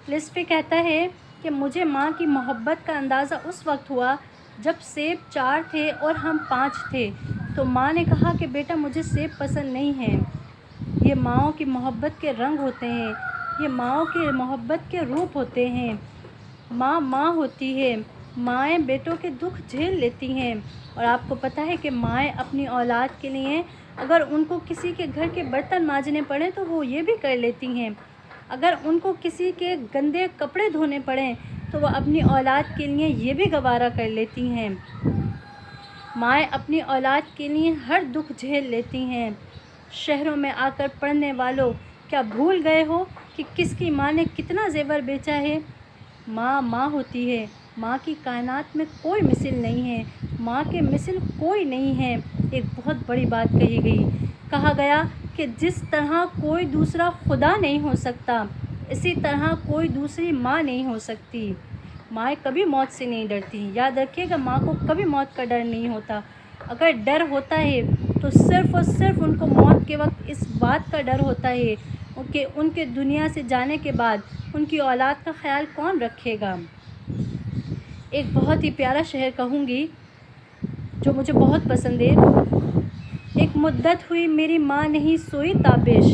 لسفی کہتا ہے کہ مجھے ماں کی محبت کا اندازہ اس وقت ہوا جب سیب 4 تھے اور ہم 5 تھے، تو ماں نے کہا کہ بیٹا مجھے سیب پسند نہیں ہیں۔ یہ ماؤں کی محبت کے رنگ ہوتے ہیں، یہ ماؤں کی محبت کے روپ ہوتے ہیں۔ ماں ماں ہوتی ہے، مائیں بیٹوں کے دکھ جھیل لیتی ہیں، اور آپ کو پتہ ہے کہ مائیں اپنی اولاد کے لیے اگر ان کو کسی کے گھر کے برتن مانجنے پڑیں تو وہ یہ بھی کر لیتی ہیں، اگر ان کو کسی کے گندے کپڑے دھونے پڑیں تو وہ اپنی اولاد کے لیے یہ بھی گوارا کر لیتی ہیں۔ مائیں اپنی اولاد کے لیے ہر دکھ جھیل لیتی ہیں۔ شہروں میں آ کر پڑھنے والوں، کیا بھول گئے ہو کہ کس کی ماں نے کتنا زیور بیچا ہے؟ ماں ماں ہوتی ہے، ماں کی کائنات میں کوئی مثل نہیں ہے، ماں کے مثل کوئی نہیں ہے۔ ایک بہت بڑی بات کہی گئی، کہا گیا کہ جس طرح کوئی دوسرا خدا نہیں ہو سکتا، اسی طرح کوئی دوسری ماں نہیں ہو سکتی۔ مائیں کبھی موت سے نہیں ڈرتی، یاد رکھیے گا، ماں کو کبھی موت کا ڈر نہیں ہوتا۔ اگر ڈر ہوتا ہے تو صرف اور صرف ان کو موت کے وقت اس بات کا ڈر ہوتا ہے کہ ان کے دنیا سے جانے کے بعد ان کی اولاد کا خیال کون رکھے گا۔ ایک بہت ہی پیارا شعر کہوں گی جو مجھے بہت پسند ہے۔ ایک مدت ہوئی میری ماں نہیں سوئی تابش،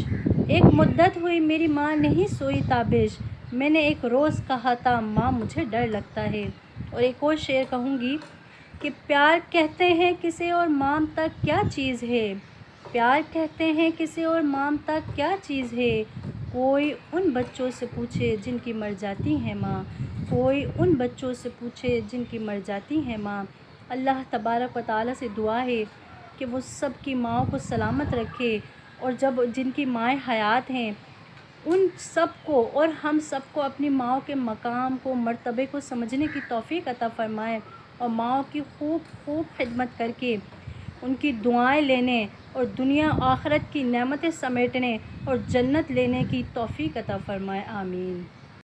ایک مدت ہوئی میری ماں نہیں سوئی تابش، میں نے ایک روز کہا تھا ماں مجھے ڈر لگتا ہے۔ اور ایک اور شعر کہوں گی کہ پیار کہتے ہیں کسے اور مامتا کیا چیز ہے، پیار کہتے ہیں کسے اور مامتا کیا چیز ہے، کوئی ان بچوں سے پوچھے جن کی مر جاتی ہے ماں، کوئی ان بچوں سے پوچھے جن کی مر جاتی ہے ماں۔ اللہ تبارک و تعالیٰ سے دعا ہے کہ وہ سب کی ماؤں کو سلامت رکھے، اور جن کی مائیں حیات ہیں ان سب کو اور ہم سب کو اپنی ماؤں کے مقام کو، مرتبے کو سمجھنے کی توفیق عطا فرمائے، اور ماؤں کی خوب خدمت کر کے ان کی دعائیں لینے اور دنیا آخرت کی نعمتیں سمیٹنے اور جنت لینے کی توفیق عطا فرمائے۔ آمین۔